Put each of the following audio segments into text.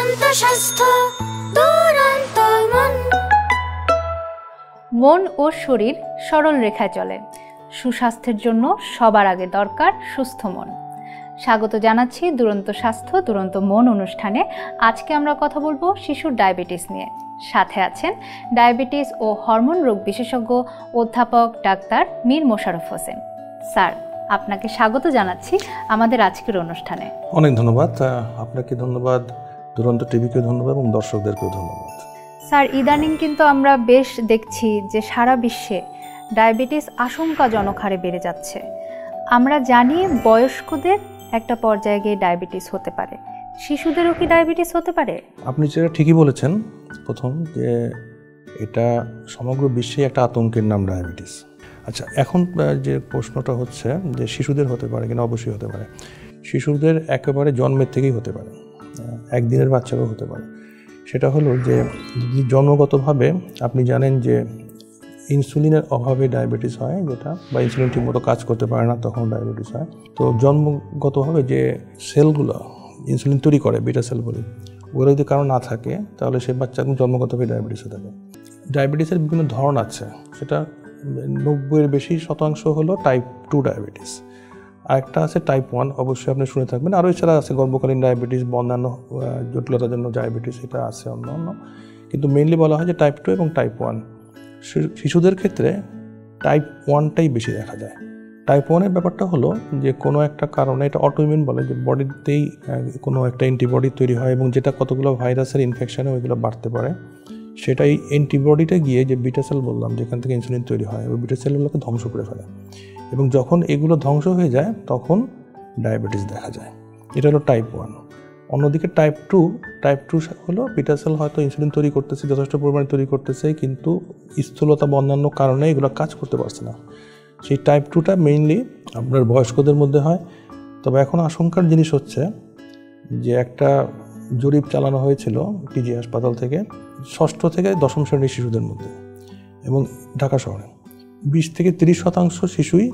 দুরন্ত স্বাস্থ্য দুরন্ত মন। মন ও শরীর সরল রেখায় চলে। সুস্বাস্থ্যের জন্য সবার আগে দরকার সুস্থ মন। স্বাগত জানাচ্ছি দুরন্ত স্বাস্থ্য দুরন্ত মন অনুষ্ঠানে। আজকে আমরা কথা বলবো শিশুর ডায়াবেটিস নিয়ে। সাথে আছেন ডায়াবেটিস ও হরমোন রোগ বিশেষজ্ঞ অধ্যাপক ডাক্তার মীর মোশাররফ হোসেন। স্যার, আপনাকে স্বাগত জানাচ্ছি আমাদের আজকের অনুষ্ঠানে। অনেক ধন্যবাদ। আপনাকে ধন্যবাদ, দুরন্ত টিভিকে ধন্যবাদ এবং দর্শকদেরকেও ধন্যবাদ। স্যার, ইদানিং কিন্তু আমরা বেশ দেখছি যে সারা বিশ্বে ডায়াবেটিস আশঙ্কাজনক হারে বেড়ে যাচ্ছে। আমরা জানি বয়স্কদের একটা পর্যায়ে গিয়ে ডায়াবেটিস হতে পারে, শিশুদেরও কি ডায়াবেটিস হতে পারে? আপনি যেটা ঠিকই বলেছেন, প্রথম যে এটা সমগ্র বিশ্বে একটা আতঙ্কের নাম ডায়াবেটিস। আচ্ছা, এখন যে প্রশ্নটা হচ্ছে যে শিশুদের হতে পারে কিনা, অবশ্যই হতে পারে। শিশুদের একেবারে জন্মের থেকেই হতে পারে, একদিনের বাচ্চারও হতে পারে। সেটা হলো যে যদি জন্মগতভাবে আপনি জানেন যে ইনসুলিনের অভাবে ডায়াবেটিস হয়, যেটা বা ইনসুলিন ঠিকমতো কাজ করতে পারে না, তখন ডায়াবেটিস হয়। তো জন্মগতভাবে যে সেলগুলো ইনসুলিন তৈরি করে, বিটা সেল বলি, ওগুলো যদি কারো না থাকে তাহলে সে বাচ্চা জন্মগতভাবে ডায়াবেটিস হয়ে থাকে। ডায়াবেটিসের বিভিন্ন ধরন আছে, সেটা 90-এর বেশি শতাংশ হলো টাইপ 2 ডায়াবেটিস। আরেকটা আছে টাইপ 1, অবশ্যই আপনি শুনে থাকবেন। আরও এছাড়া আছে গর্ভকালীন ডায়াবেটিস, অন্যান্য জটিলতার জন্য ডায়াবেটিস, এটা আছে অন্য। কিন্তু মেইনলি বলা হয় যে টাইপ 2 এবং টাইপ 1। শিশুদের ক্ষেত্রে টাইপ 1টাই বেশি দেখা যায়। টাইপ 1-এর ব্যাপারটা হলো যে কোনো একটা কারণে, এটা অটোইমিউন বলে, যে বডিতেই কোনো একটা অ্যান্টিবডি তৈরি হয় এবং যেটা কতগুলো ভাইরাসের ইনফেকশানে ওইগুলো বাড়তে পারে। সেটাই অ্যান্টিবডিটা গিয়ে যে বিটা সেল বললাম, যেখান থেকে ইনসুলিন তৈরি হয়, ওই বিটা সেলগুলোকে ধ্বংস করে ফেলে এবং যখন এগুলো ধ্বংস হয়ে যায় তখন ডায়াবেটিস দেখা যায়। এটা হলো টাইপ 1। অন্যদিকে টাইপ 2 হলো বিটা সেল হয়তো ইনসুলিন তৈরি করতেছে, যথেষ্ট পরিমাণে তৈরি করতেছে, কিন্তু স্থূলতা বা অন্যান্য কারণে এগুলো কাজ করতে পারছে না। সেই টাইপ 2টা মেইনলি আপনার বয়স্কদের মধ্যে হয়। তবে এখন আশঙ্কার জিনিস হচ্ছে যে একটা জরিপ চালানো হয়েছিল পিজি হাসপাতাল থেকে 6ষ্ঠ থেকে 10ম শ্রেণীর শিশুদের মধ্যে, এবং ঢাকা শহরে 20-30% শিশুই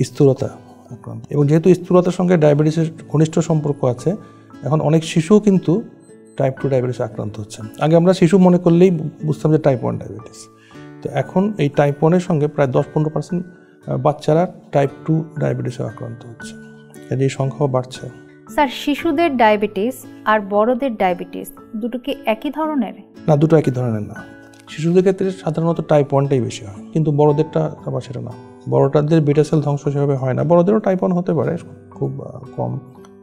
স্থূলতা আক্রান্ত। এবং যেহেতু স্থূলতার সঙ্গে ডায়াবেটিসের ঘনিষ্ঠ সম্পর্ক আছে, এখন অনেক শিশুও কিন্তু টাইপ 2 ডায়াবেটিসে আক্রান্ত হচ্ছে। আগে আমরা শিশু মনে করলেই বুঝতাম যে টাইপ 1 ডায়াবেটিস। তো এখন এই টাইপ 1-এর সঙ্গে প্রায় 10-15% বাচ্চারা টাইপ 2 ডায়াবেটিসে আক্রান্ত হচ্ছে। এই সংখ্যাও বাড়ছে। স্যার, শিশুদের ডায়াবেটিস আর বড়দের ডায়াবেটিস দুটো কি একই ধরনের? না, দুটো একই ধরনের না। শিশুদের ক্ষেত্রে সাধারণত টাইপ 1টাই বেশি হয়, কিন্তু বড়দেরটা আবার সেটা না। বড়টাদের বিটা সেল ধ্বংস সেভাবে হয় না। বড়দেরও টাইপ 1 হতে পারে, খুব কম।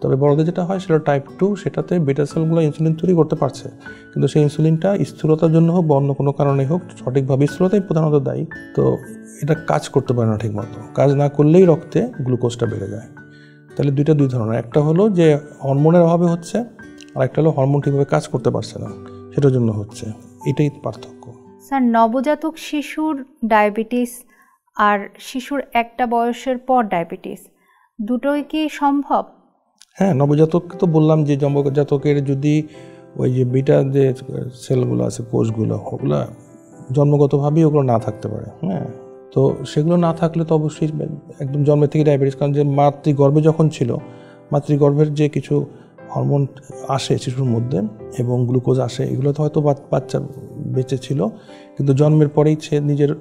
তবে বড়দের যেটা হয় সেটা টাইপ 2, সেটাতে বিটা সেলগুলো ইনসুলিন তৈরি করতে পারছে, কিন্তু সেই ইনসুলিনটা স্থূলতার জন্য হোক বা অন্য কোনো কারণে হোক, সঠিকভাবে স্থূলতাই প্রধানত দায়ী, তো এটা কাজ করতে পারে না ঠিকমতো। কাজ না করলেই রক্তে গ্লুকোজটা বেড়ে যায়। তাহলে দুই ধরনের, একটা হলো যে হরমোনের অভাবে হচ্ছে, আর একটা হলো হরমোন ঠিকভাবে কাজ করতে পারছে না, সেটার জন্য হচ্ছে। এটাই পার্থক্য। স্যার, নবজাতক শিশুর ডায়াবেটিস আর শিশুর একটা বয়সের পর ডায়াবেটিস দুটোই কি সম্ভব? হ্যাঁ, নবজাতক তো বললাম যে নবজাতকের যদি ওই যে বিটা যে সেলগুলো আছে, কোষগুলো, ওগুলো জন্মগতভাবেই ওগুলো না থাকতে পারে। হ্যাঁ, তো সেগুলো না থাকলে তো অবশ্যই একদম জন্মের থেকে ডায়াবেটিস। কারণ যে মাতৃগর্ভে যখন ছিল, মাতৃগর্ভের যে কিছু হরমোন আসে শিশুর মধ্যে এবং গ্লুকোজ আসে, এগুলো তো হয়তো বাচ্চা বেঁচে ছিল, কিন্তু জন্মের পরেই সে নিজের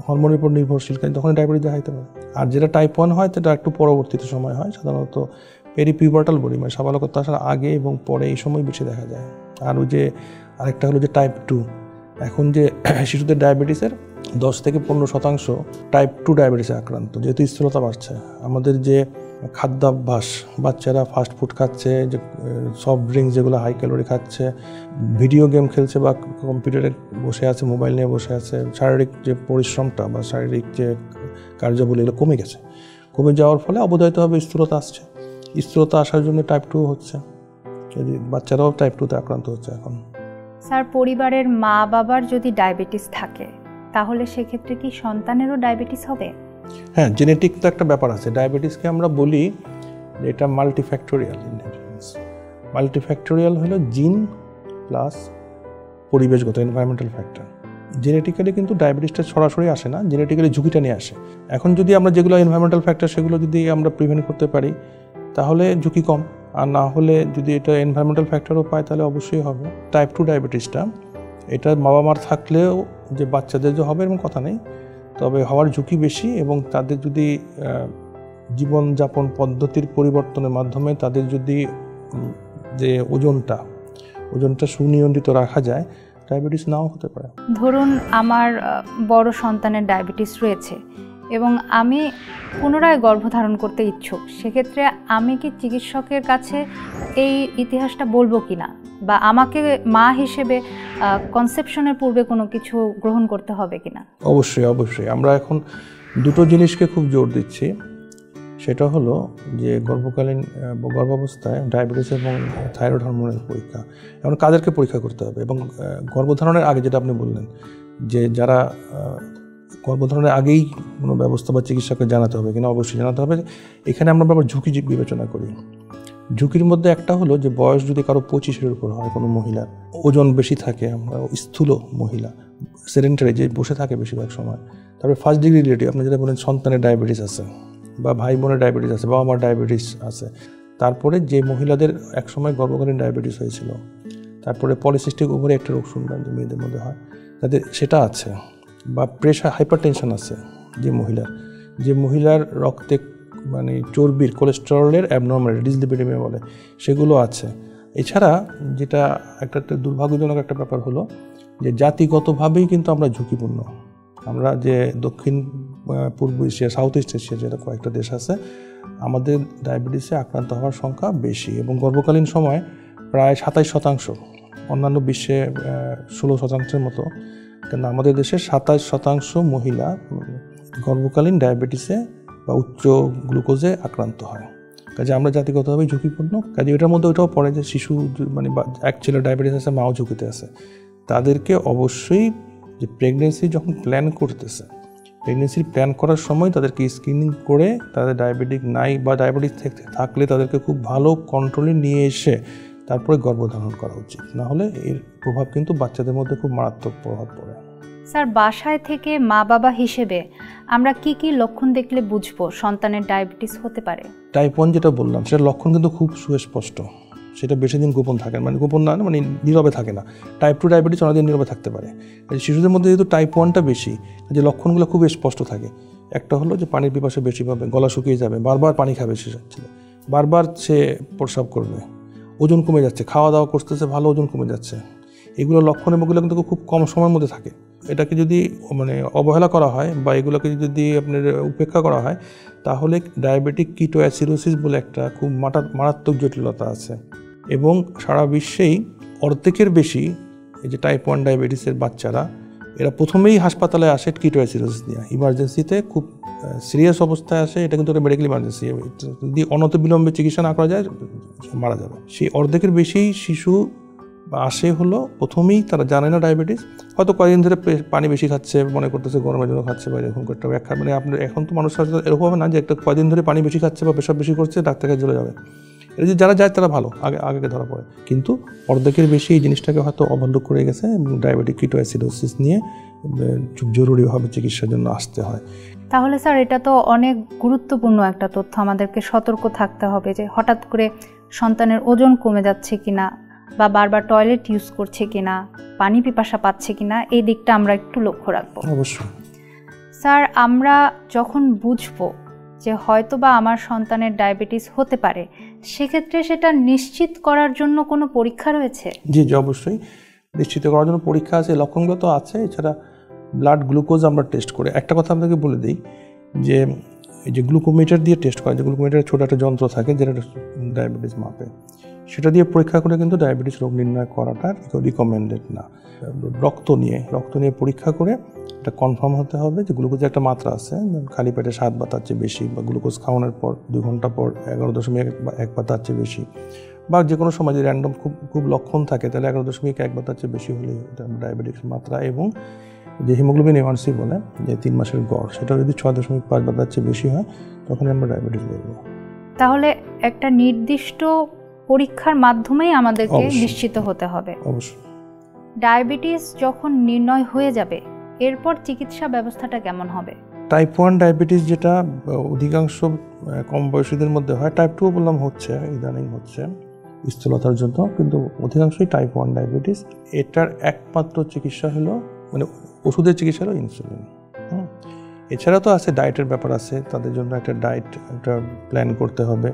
হরমোনের উপর নির্ভরশীল, কিন্তু তখন ডায়াবেটিস দেখা যেতে পারে। আর যেটা টাইপ 1 হয় সেটা একটু পরবর্তীতে সময় হয়, সাধারণত পেরিপিউবার্টাল বলি, মানে সাবালকতা আসার আগে এবং পরে, এই সময় বেশি দেখা যায়। আর ওই যে আরেকটা হলো যে টাইপ 2। এখন যে শিশুদের ডায়াবেটিসের 10-15% টাইপ 2 ডায়াবেটিসে আক্রান্ত, যেহেতু স্থূলতা বাড়ছে। আমাদের যে খাদ্যাভ্যাস, বাচ্চারা ফাস্ট ফুড খাচ্ছে, যে সফট ড্রিঙ্কস যেগুলো হাই ক্যালোরি খাচ্ছে, ভিডিও গেম খেলছে বা কম্পিউটারে বসে আছে, মোবাইল নিয়ে বসে আছে, শারীরিক যে পরিশ্রমটা বা শারীরিক যে কার্যাবলী এগুলো কমে গেছে। কমে যাওয়ার ফলে অবধারিতভাবে স্থূলতা আসছে। স্থূলতা আসার জন্য টাইপ 2 হচ্ছে, বাচ্চারাও টাইপ 2তে আক্রান্ত হচ্ছে এখন। স্যার, পরিবারের মা বাবার যদি ডায়াবেটিস থাকে তাহলে সেক্ষেত্রে কি সন্তানেরও ডায়াবেটিস হবে? হ্যাঁ, জেনেটিক তো একটা ব্যাপার আছে। ডায়াবেটিসকে আমরা বলি যে এটা মাল্টিফ্যাক্টোরিয়াল ইনহেরিটেন্স। মাল্টিফ্যাক্টোরিয়াল হলো জিন প্লাস পরিবেশগত, এনভায়রনমেন্টাল ফ্যাক্টর। জেনেটিক্যালি কিন্তু ডায়াবেটিসটা সরাসরি আসে না, জেনেটিক্যালি ঝুঁকিটা নিয়ে আসে। এখন যদি আমরা যেগুলো এনভায়রনমেন্টাল ফ্যাক্টর, সেগুলো যদি আমরা প্রিভেন্ট করতে পারি তাহলে ঝুঁকি কম। আর না হলে যদি এটা এনভায়রনমেন্টাল ফ্যাক্টরও পায় তাহলে অবশ্যই হবে। টাইপ 2 ডায়াবেটিসটা এটা বাবা মার থাকলেও যে বাচ্চাদের যে হবে এরকম কথা নেই, তবে হওয়ার ঝুঁকি বেশি, এবং তাদের যদি জীবনযাপন পদ্ধতির পরিবর্তনের মাধ্যমে তাদের যদি যে ওজনটা সুনিয়ন্ত্রিত রাখা যায়, ডায়াবেটিস নাও হতে পারে। ধরুন আমার বড় সন্তানের ডায়াবেটিস রয়েছে এবং আমি পুনরায় গর্ভধারণ করতে ইচ্ছুক, সেক্ষেত্রে আমি কি চিকিৎসকের কাছে এই ইতিহাসটা বলবো কিনা, বা আমাকে মা হিসেবে কনসেপশনের পূর্বে কোনো কিছু গ্রহণ করতে হবে কিনা? অবশ্যই আমরা এখন দুটো জিনিসকে খুব জোর দিচ্ছি। সেটা হলো যে গর্ভাবস্থায় ডায়াবেটিস এবং থাইরয়েড হরমোনের পরীক্ষা, এবং কাদেরকে পরীক্ষা করতে হবে, এবং গর্ভধারণের আগে যেটা আপনি বললেন যে যারা গর্ভধারণের আগেই কোনো ব্যবস্থা বা চিকিৎসককে জানাতে হবে কিনা, অবশ্যই জানাতে হবে। এখানে আমরা আবার ঝুঁকি বিবেচনা করি। ঝুঁকির মধ্যে একটা হলো যে বয়স যদি কারো 25-এর উপর হয়, কোনো মহিলার ওজন বেশি থাকে, আমরা স্থূল মহিলা, সেডেন্টারি, যে বসে থাকে বেশিরভাগ সময়, তারপরে ফার্স্ট ডিগ্রি রিলেটিভ, আপনি যেটা বলেন সন্তানের ডায়াবেটিস আছে বা ভাই বোনের ডায়াবেটিস আছে, বাবা মার ডায়াবেটিস আছে, তারপরে যে মহিলাদের একসময় গর্ভকালীন ডায়াবেটিস হয়েছিল, তারপরে পলিসিস্টিক ওভারি একটা রোগ শুনবেন যে মেয়েদের মধ্যে হয়, তাদের সেটা আছে, বা প্রেশার হাইপারটেনশন আছে যে মহিলার রক্তে মানে চর্বির কোলেস্টেরলের অ্যাবনর্মাল ডিসলিপিডেমিয়া বলে, সেগুলো আছে। এছাড়া যেটা একটা দুর্ভাগ্যজনক একটা ব্যাপার হলো যে জাতিগতভাবেই কিন্তু আমরা ঝুঁকিপূর্ণ। আমরা যে দক্ষিণ পূর্ব এশিয়া, সাউথ ইস্ট এশিয়া যেটা কয়েকটা দেশ আছে, আমাদের ডায়াবেটিসে আক্রান্ত হওয়ার সংখ্যা বেশি, এবং গর্ভকালীন সময় প্রায় 27%, অন্যান্য বিশ্বে 16% মতো, কিন্তু আমাদের দেশে 27% মহিলা গর্ভকালীন ডায়াবেটিসে বা উচ্চ গ্লুকোজে আক্রান্ত হয়। কাজে আমরা জাতিগতভাবে ঝুঁকিপূর্ণ। কাজে এটার মধ্যে ওটাও পড়ে যে শিশু মানে এক ছেলে ডায়াবেটিস আছে, মাও ঝুঁকিতে আছে, তাদেরকে অবশ্যই যে প্রেগনেন্সি যখন প্ল্যান করতেছে, প্রেগনেন্সির প্ল্যান করার সময় তাদেরকে স্ক্রিনিং করে তাদের ডায়াবেটিক নাই বা ডায়াবেটিস থাকলে তাদেরকে খুব ভালো কন্ট্রোলে নিয়ে এসে তারপরে গর্ভধারণ করা উচিত। না হলে এর প্রভাব কিন্তু বাচ্চাদের মধ্যে খুব মারাত্মক প্রভাব পড়ে। স্যার, বাসায় থেকে মা বাবা হিসেবে আমরা কি কি লক্ষণ দেখলে বুঝবো সন্তানের ডায়াবেটিস হতে পারে? টাইপ 1 যেটা বললাম, সেটার লক্ষণ কিন্তু খুব সুস্পষ্ট, সেটা বেশি দিন গোপন থাকে, মানে গোপন না, মানে নীরবে থাকে না। টাইপ 2 ডায়াবেটিস অনেকদিন নীরবে থাকতে পারে। শিশুদের মধ্যে যেহেতু টাইপ 1টা বেশি, যে লক্ষণগুলো খুব স্পষ্ট থাকে। একটা হলো যে পানির পিপাসা বেশি পাবে, গলা শুকিয়ে যাবে, বারবার পানি খাবে, বারবার সে প্রস্রাব করবে, ওজন কমে যাচ্ছে, খাওয়া দাওয়া করতেছে ভালো, ওজন কমে যাচ্ছে। এগুলো লক্ষণ, এবং এগুলো কিন্তু খুব কম সময়ের মধ্যে থাকে। এটাকে যদি মানে অবহেলা করা হয় বা এগুলোকে যদি আপনার উপেক্ষা করা হয়, তাহলে ডায়াবেটিক কিটোঅ্যাসিডোসিস বলে একটা খুব মারাত্মক জটিলতা আছে, এবং সারা বিশ্বেই অর্ধেকের বেশি এই যে টাইপ 1 ডায়াবেটিসের বাচ্চারা, এরা প্রথমেই হাসপাতালে আসে কিটোঅ্যাসিডোসিস নিয়ে, ইমার্জেন্সিতে খুব সিরিয়াস অবস্থায় আসে। এটা কিন্তু একটা মেডিকেল ইমার্জেন্সি, যদি অনতিবিলম্বে চিকিৎসা না করা যায় মারা যাবে। সেই অর্ধেকের বেশি শিশু আসে হলো প্রথমেই তারা জানে না ডায়াবেটিস, হয়তো কয়েকদিন ধরে পানি বেশি খাচ্ছে, মনে করতেছে গরমের জন্য খাচ্ছে বা এরকম একটা ব্যাখ্যা, মানে আপনার এখন তো মানুষ এরকম হবে না যে একটা কয়েকদিন ধরে পানি বেশি খাচ্ছে বা পেশাব বেশি করছে ডাক্তার কাছে চলে যাবে। এটা যে যারা যায় তারা ভালো, আগে ধরা পড়ে, কিন্তু অর্ধেকের বেশি এই জিনিসটাকে হয়তো অবহেলা করে গেছে, ডায়াবেটিক কিটোঅ্যাসিডোসিস নিয়ে খুব জরুরিভাবে চিকিৎসার জন্য আসতে হয়। তাহলে স্যার, এটা তো অনেক গুরুত্বপূর্ণ একটা তথ্য, আমাদেরকে সতর্ক থাকতে হবে যে হঠাৎ করে সন্তানের ওজন কমে যাচ্ছে কিনা, বা বারবার টয়লেট ইউজ করছে কিনা, পানি পিপাসা পাচ্ছে কিনা, এই দিকটা আমরা একটু লক্ষ্য রাখবো। অবশ্যই স্যার, আমরা যখন বুঝবো যে হয়তোবা আমার সন্তানের ডায়াবেটিস হতে পারে, সেক্ষেত্রে সেটা নিশ্চিত করার জন্য কোনো পরীক্ষা রয়েছে? জি অবশ্যই নিশ্চিত করার জন্য পরীক্ষা আছে, লক্ষণগুলো তো আছে। এছাড়া ব্লাড গ্লুকোজ আমরা টেস্ট করে, একটা কথা আপনাকে বলে দিই যে এই যে গ্লুকোমিটার দিয়ে টেস্ট করা, যে গ্লুকোমিটারের ছোটো একটা যন্ত্র থাকে যেটা ডায়াবেটিস মাপে, সেটা দিয়ে পরীক্ষা করে কিন্তু ডায়াবেটিস রোগ নির্ণয় করাটা রিকমেন্ডেড না। রক্ত নিয়ে পরীক্ষা করে এটা কনফার্ম হতে হবে যে গ্লুকোজের একটা মাত্রা আছে, খালি পেটে 7 বা তার চেয়ে বেশি, বা গ্লুকোজ খাওয়ানোর পর 2 ঘন্টা পর 11.1 বা তার চেয়ে বেশি, বা যে কোনো সময় যে র্যান্ডম খুব লক্ষণ থাকে তাহলে 11.1 বা তার চেয়ে বেশি হলেই ডায়াবেটিস মাত্রা। এবং যে হিমোগ্লোবিন A1C বলে যে 3 মাসের গড়, সেটা যদি 6.5 বা তার চেয়ে বেশি হয় তখন আমরা ডায়াবেটিস বলবো। তাহলে একটা নির্দিষ্ট পরীক্ষার মাধ্যমেই আমাদেরকে নিশ্চিত হতে হবে। অবশ্যই। ডায়াবেটিস যখন নির্ণয় হয়ে যাবে, এরপর চিকিৎসা ব্যবস্থাটা কেমন হবে? টাইপ 1 ডায়াবেটিস যেটা অধিকাংশ কম বয়সীদের মধ্যে হয়, টাইপ 2 বললাম হচ্ছে, ইদানিং হচ্ছে স্থূলতার জন্য, কিন্তু অধিকাংশই টাইপ 1 ডায়াবেটিস। এটার একমাত্র চিকিৎসা হলো মানে ওষুধের চিকিৎসা হলো ইনসুলিন। এছাড়া তো আছে ডায়েটের ব্যাপার আছে, তাদের জন্য একটা ডায়েট একটা প্ল্যান করতে হবে,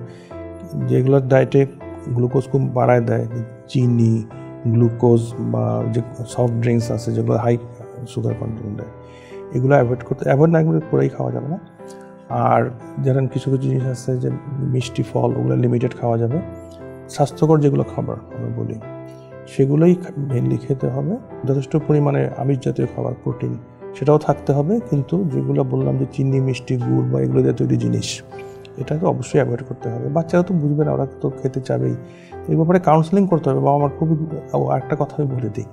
যেগুলো ডায়েটে গ্লুকোজ খুব বাড়ায় দেয়, চিনি, গ্লুকোজ বা যে সফট ড্রিঙ্কস আছে যেগুলো হাই সুগার কন্টেন্ট দেয়, এগুলো অ্যাভয়েড না করেই খাওয়া যাবে না। আর যেমন কিছু কিছু জিনিস আছে যে মিষ্টি ফল, ওগুলো লিমিটেড খাওয়া যাবে। স্বাস্থ্যকর যেগুলো খাবার আমরা বলি সেগুলোই মেনলি খেতে হবে। যথেষ্ট পরিমাণে আমিষ জাতীয় খাবার, প্রোটিন, সেটাও থাকতে হবে, কিন্তু যেগুলো বললাম যে চিনি, মিষ্টি, গুড় বা এগুলো দিয়ে তৈরি জিনিস, এটা তো অবশ্যই অ্যাভয়েড করতে হবে। বাচ্চারা তো বুঝবে না, ওরা তো খেতে চাবেই। এই ব্যাপারে কাউন্সেলিং করতে হবে। বাবা আমার খুবই একটা কথা আমি বলে দিই,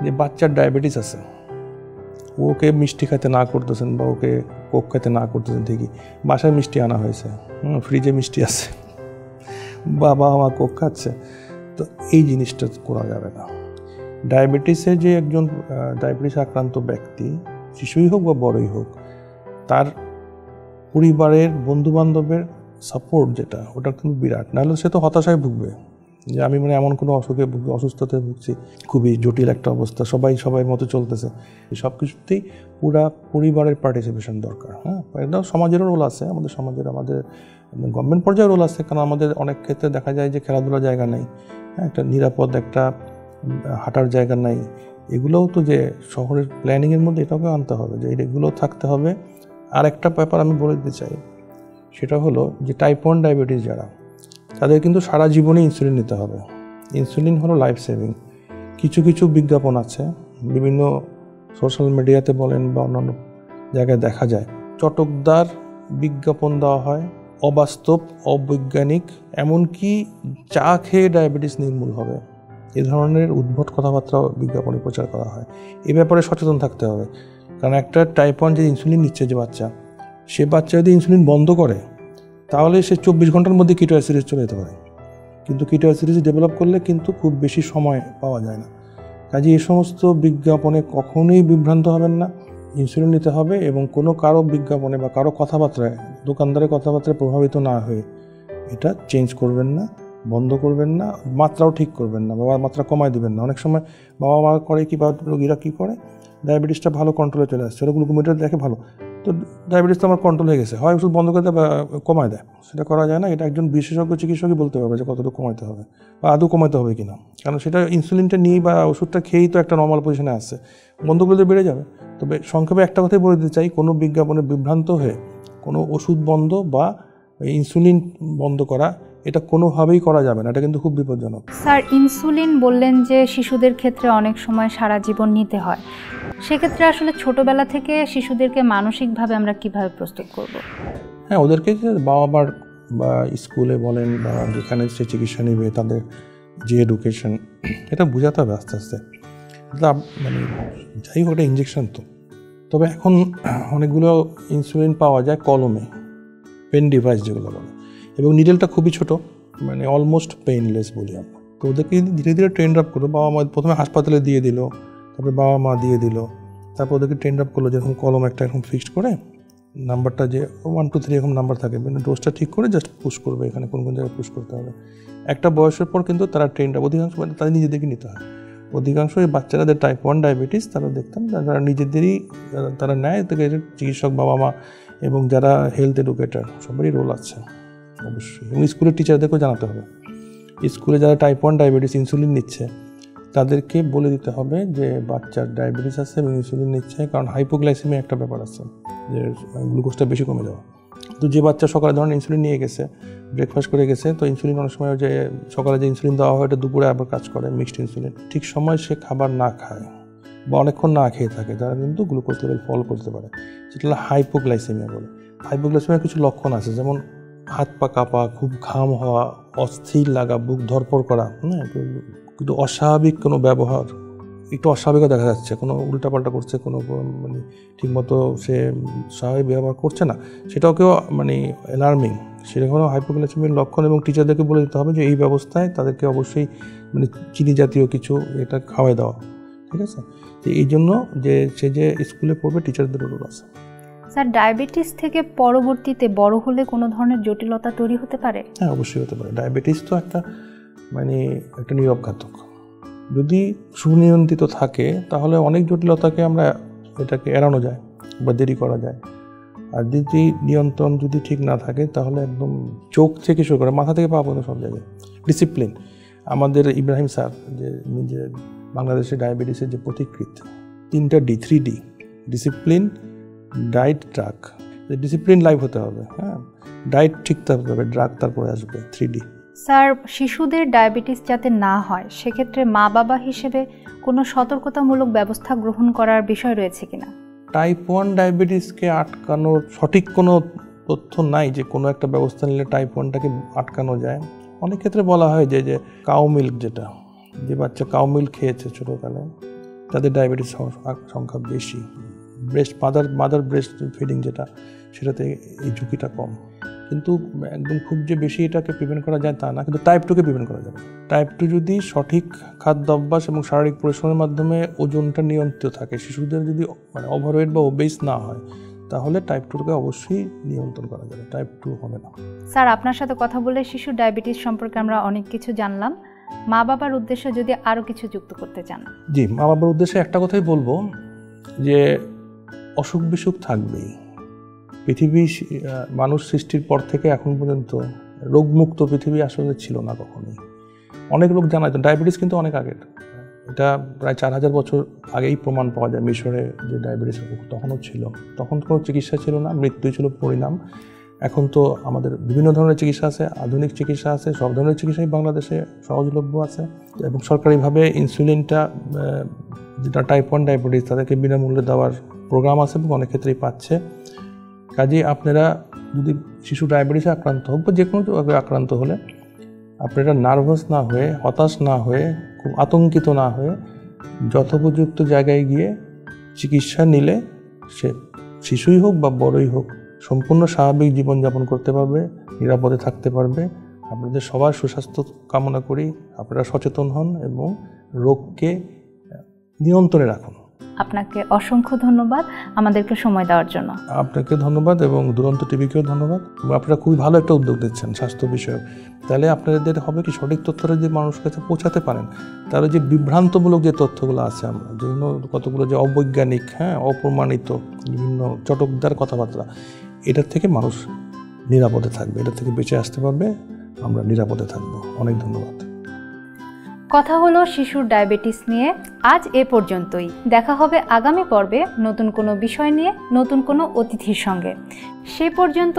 যে বাচ্চার ডায়াবেটিস আছে, ওকে মিষ্টি খেতে না করতেছেন বা ওকে কোক খেতে না করতেছেন ঠিকই, বাসায় মিষ্টি আনা হয়েছে, ফ্রিজে মিষ্টি আছে, বাবা আমার কোক খাচ্ছে, তো এই জিনিসটা করা যাবে না। ডায়াবেটিসে যে একজন ডায়াবেটিস আক্রান্ত ব্যক্তি, শিশুই হোক বা বড়ই হোক, তার পরিবারের বন্ধুবান্ধবের সাপোর্ট যেটা, ওটা কিন্তু বিরাট। নাহলে সে তো হতাশায় ভুগবে যে আমি মানে এমন কোনো অসুস্থতায় ভুগছি, খুবই জটিল একটা অবস্থা, সবাই মতো চলতেছে। সব কিছুতেই পুরা পরিবারের পার্টিসিপেশন দরকার। একদম সমাজেরও রোল আছে, আমাদের সমাজের, আমাদের গভর্নমেন্ট পর্যায়ে রোল আছে, কারণ আমাদের অনেক ক্ষেত্রে দেখা যায় যে খেলাধুলার জায়গা নেই, একটা নিরাপদ একটা হাঁটার জায়গা নাই। এগুলোও তো যে শহরের প্ল্যানিংয়ের মধ্যে এটাকে আনতে হবে, যে এগুলো থাকতে হবে। আর একটা ব্যাপার আমি বলে দিতে চাই, সেটা হলো যে টাইপ 1 ডায়াবেটিস যারা, তাদের কিন্তু সারা জীবনে ইনসুলিন নিতে হবে। ইনসুলিন হলো লাইফ সেভিং। কিছু কিছু বিজ্ঞাপন আছে, বিভিন্ন সোশ্যাল মিডিয়াতে বলেন বা অন্যান্য জায়গায় দেখা যায়, চটকদার বিজ্ঞাপন দেওয়া হয়, অবাস্তব, অবৈজ্ঞানিক, এমনকি চা খেয়ে ডায়াবেটিস নির্মূল হবে, এ ধরনের উদ্ভট কথাবার্তা বিজ্ঞাপনে প্রচার করা হয়। এ ব্যাপারে সচেতন থাকতে হবে, কারণ একটা টাইপ 1 যে ইনসুলিন নিচ্ছে যে বাচ্চা, সে বাচ্চা যদি ইনসুলিন বন্ধ করে তাহলে সে 24 ঘন্টার মধ্যে কিটোঅ্যাসিডোসিস চলে যেতে পারে, কিন্তু কিটোঅ্যাসিডোসিস ডেভেলপ করলে কিন্তু খুব বেশি সময় পাওয়া যায় না। কাজে এই সমস্ত বিজ্ঞাপনে কখনোই বিভ্রান্ত হবেন না। ইনসুলিন নিতে হবে, এবং কোনো কারো বিজ্ঞাপনে বা কারো কথাবার্তায়, দোকানদারের কথাবার্তায় প্রভাবিত না হয়ে এটা চেঞ্জ করবেন না, বন্ধ করবেন না, মাত্রাও ঠিক করবেন না, বাবার মাত্রা কমায় দিবেন না। অনেক সময় বাবা মা করে কি, বা রোগীরা কী করে, ডায়াবেটিসটা ভালো কন্ট্রোলে চলে আসছে, ওরা গ্লুকোমিটার দেখে ভালো, তো ডায়াবেটিস তো আমার কন্ট্রোল হয়ে গেছে, হয় ওষুধ বন্ধ করে দেয় বা কমায় দেয়। সেটা করা যায় না। এটা একজন বিশেষজ্ঞ চিকিৎসকই বলতে পারবে যে কতটুকু কমাতে হবে বা আদৌ কমাতে হবে কিনা, কারণ সেটা ইনসুলিনটা নিয়ে বা ওষুধটা খেয়েই তো একটা নর্মাল পজিশনে আসছে, বন্ধ করলে বেড়ে যাবে। তবে সংক্ষেপে একটা কথাই বলে দিতে চাই, কোনো বিজ্ঞাপনে বিভ্রান্ত হয়ে কোনো ওষুধ বন্ধ বা ইনসুলিন বন্ধ করা, এটা কোনোভাবেই করা যাবে না, এটা কিন্তু খুব বিপজ্জনক। স্যার, ইনসুলিন বললেন যে শিশুদের ক্ষেত্রে অনেক সময় সারা জীবন নিতে হয়, সেক্ষেত্রে আসলে ছোটবেলা থেকে শিশুদেরকে মানসিকভাবে আমরা কিভাবে প্রস্তুত করব? হ্যাঁ, ওদেরকে বাবা মার বা স্কুলে বলেন বা যেখানে সে চিকিৎসা নেবে, তাদের যে এডুকেশন, এটা বোঝাতে হবে আস্তে আস্তে। মানে যাই হোক, এটা ইঞ্জেকশন তো, তবে এখন অনেকগুলো ইনসুলিন পাওয়া যায় কলমে, পেন ডিভাইস যেগুলো বলে, এবং নিডেলটা খুবই ছোট, মানে অলমোস্ট পেইনলেস বলি আমরা। তো ওদেরকে ধীরে ধীরে ট্রেন আপ করলো। বাবা মা প্রথমে হাসপাতালে দিয়ে দিল, তারপরে বাবা মা দিয়ে দিল, তারপর ওদেরকে ট্রেন আপ করলো, যেরকম কলম একটা এরকম ফিক্সড করে, নাম্বারটা যে 1 2 3 এরকম নাম্বার থাকে, মানে ডোজটা ঠিক করে জাস্ট পুশ করবে, এখানে কোন কোন জায়গায় পুশ করতে হবে। একটা বয়সের পর কিন্তু তারা ট্রেন আপ, অধিকাংশ তাদের নিজেদেরকে নিতে হয়। অধিকাংশ এই বাচ্চাদের টাইপ 1 ডায়াবেটিস, তারা দেখতেন যারা নিজেদেরই তারা নেয়, থেকে চিকিৎসক, বাবা মা এবং যারা হেলথ এডুকেটার, সবারই রোল আছে অবশ্যই। এবং স্কুলের টিচারদেরকেও জানাতে হবে। স্কুলে যারা টাইপ 1 ডায়াবেটিস ইনসুলিন নিচ্ছে, তাদেরকে বলে দিতে হবে যে বাচ্চার ডায়াবেটিস আছে এবং ইনসুলিন নিচ্ছে, কারণ হাইপোগ্লাইসেমিয়া একটা ব্যাপার আছে, যে গ্লুকোজটা বেশি কমে যাওয়া। তো যে বাচ্চা সকালে ধরেন ইনসুলিন নিয়ে গেছে, ব্রেকফাস্ট করে গেছে, তো ইনসুলিন অনেক সময় যে সকালে যে ইনসুলিন দেওয়া হয়, এটা দুপুরে আবার কাজ করে, মিক্সড ইনসুলিন। ঠিক সময় সে খাবার না খায় বা অনেকক্ষণ না খেয়ে থাকে, তারা কিন্তু গ্লুকোজ লেভেল ফল করতে পারে, সেটা হলো হাইপোগ্লাইসেমিয়া বলে। হাইপোগ্লাইসেমিয়ার কিছু লক্ষণ আছে, যেমন হাত পা কাঁপা, খুব ঘাম হওয়া, অস্থির লাগা, বুক ধরপড় করা, কিন্তু অস্বাভাবিক কোনো ব্যবহার, একটু অস্বাভাবিকও দেখা যাচ্ছে, কোনো উল্টাপাল্টা করছে, কোনো মানে ঠিকমতো সে স্বাভাবিক ব্যবহার করছে না, সেটাকেও মানে অ্যালার্মিং, সেরকম হাইপোগ্লাইসেমিয়ার লক্ষণ। এবং টিচারদেরকে বলে দিতে হবে যে এই ব্যবস্থায় তাদেরকে অবশ্যই মানে চিনি জাতীয় কিছু এটা খাওয়াই দেওয়া, ঠিক আছে? তো এই জন্য যে সে যে স্কুলে পড়বে, টিচারদের রোল আছে। স্যার, ডায়াবেটিস থেকে পরবর্তীতে বড় হলে কোনো ধরনের জটিলতা তৈরি হতে পারে? হ্যাঁ, অবশ্যই হতে পারে। ডায়াবেটিস তো একটা নীরব ঘাতক। যদি সুনিয়ন্ত্রিত থাকে তাহলে অনেক জটিলতাকে আমরা এটাকে এড়ানো যায় বা দেরি করা যায়। আর যদি নিয়ন্ত্রণ যদি ঠিক না থাকে তাহলে একদম চোখ থেকে শুরু করে মাথা থেকে পা পর্যন্ত সব জায়গায় ডিসিপ্লিন। আমাদের ইব্রাহিম স্যার যে বাংলাদেশের ডায়াবেটিসের যে পথিকৃৎ, 3টা D, 3D, discipline, diet, drug. Discipline life হতে হবে, হ্যাঁ, ডায়েট ঠিক থাকতে হবে, ড্রাগ তারপরে আসবে, 3D। স্যার, শিশুদের ডায়াবেটিস যাতে না হয় সেক্ষেত্রে মা বাবা হিসেবে কোনো সতর্কতামূলক ব্যবস্থা গ্রহণ করার বিষয় রয়েছে কিনা? টাইপ 1 ডায়াবেটিসকে আটকানোর সঠিক কোনো তথ্য নাই যে কোনো একটা ব্যবস্থা নিলে টাইপ 1টাকে আটকানো যায়। অনেক ক্ষেত্রে বলা হয় যে কাউ মিল্ক, যে বাচ্চা কাউ মিল্ক খেয়েছে ছোটোকালে তাদের ডায়াবেটিস সংখ্যা বেশি। মাদার ব্রেস্ট ফিডিং সেটাতে এই ঝুঁকিটা কম। কিন্তু একদম খুব যে বেশি এটাকে প্রিভেন্ট করা যায় তা না, কিন্তু টাইপ 2কে প্রিভেন্ট করা যাবে। টাইপ 2 যদি সঠিক খাদ্যাভ্যাস এবং শারীরিক পরিশ্রমের মাধ্যমে ওজনটা নিয়ন্ত্রিত থাকে, শিশুদের যদি ওভারওয়েট বা ওবেস না হয়, তাহলে টাইপ 2কে অবশ্যই নিয়ন্ত্রণ করা যাবে, টাইপ 2 হবে না। স্যার, আপনার সাথে কথা বলে শিশু ডায়াবেটিস সম্পর্কে আমরা অনেক কিছু জানলাম। মা বাবার উদ্দেশ্যে যদি আরও কিছু যুক্ত করতে চান। জি, মা বাবার উদ্দেশ্যে একটা কথাই বলবো যে অসুখ বিসুখ থাকবেই। পৃথিবী মানুষ সৃষ্টির পর থেকে এখন পর্যন্ত রোগমুক্ত পৃথিবী আসলে ছিল না কখনোই। অনেক রোগ জানা যেত, ডায়াবেটিস কিন্তু অনেক আগের, এটা প্রায় 4000 বছর আগেই প্রমাণ পাওয়া যায়। মিশরে যে ডায়াবেটিস তখনও ছিল, তখন কোনো চিকিৎসা ছিল না, মৃত্যুই ছিল পরিণাম। এখন তো আমাদের বিভিন্ন ধরনের চিকিৎসা আছে, আধুনিক চিকিৎসা আছে, সব ধরনের চিকিৎসাই বাংলাদেশে সহজলভ্য আছে এবং সরকারিভাবে ইনসুলিনটা যেটা টাইপ 1 ডায়াবেটিস তাদেরকে বিনামূল্যে দেওয়ার প্রোগ্রাম আছে এবং অনেক ক্ষেত্রেই পাচ্ছে। কাজেই আপনারা যদি শিশু ডায়াবেটিসে আক্রান্ত হোক বা যে কোনো আক্রান্ত হলে আপনারা নার্ভাস না হয়ে, হতাশ না হয়ে, খুব আতঙ্কিত না হয়ে যথোপযুক্ত জায়গায় গিয়ে চিকিৎসা নিলে সে শিশুই হোক বা বড়ই হোক সম্পূর্ণ স্বাভাবিক জীবনযাপন করতে পারবে, নিরাপদে থাকতে পারবে। আপনাদের সবার সুস্বাস্থ্য কামনা করি। আপনারা সচেতন হন এবং রোগকে নিয়ন্ত্রণে রাখুন। আপনাকে অসংখ্য ধন্যবাদ আমাদেরকে সময় দেওয়ার জন্য। আপনাকে ধন্যবাদ এবং দুরন্ত টিভিকেও ধন্যবাদ। আপনারা খুবই ভালো একটা উদ্যোগ দিচ্ছেন স্বাস্থ্য বিষয়ক। তাহলে আপনাদের হবে কি সঠিক তথ্যটা যে মানুষের কাছে পৌঁছাতে পারেন, তাহলে যে বিভ্রান্তমূলক যে তথ্যগুলো আছে আমরা যেগুলো কতগুলো যে অবৈজ্ঞানিক, অপ্রমাণিত বিভিন্ন চটকদার কথাবার্তা, এটার থেকে মানুষ নিরাপদে থাকবে, এটা থেকে বেঁচে আসতে পারবে, আমরা নিরাপদে থাকবো। অনেক ধন্যবাদ। কথা হলো শিশুর ডায়াবেটিস নিয়ে। আজ এ পর্যন্তই। দেখা হবে আগামী পর্বে নতুন কোনো বিষয় নিয়ে, নতুন কোনো অতিথির সঙ্গে। সে পর্যন্ত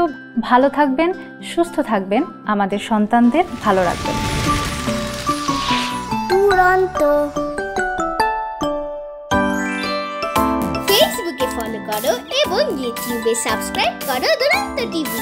ভালো থাকবেন, সুস্থ থাকবেন, আমাদের সন্তানদের ভালো রাখবেন। দুরন্ত। ফেসবুকে ফলো করো এবং ইউটিউবে সাবস্ক্রাইব করো দুরন্ত টিভি।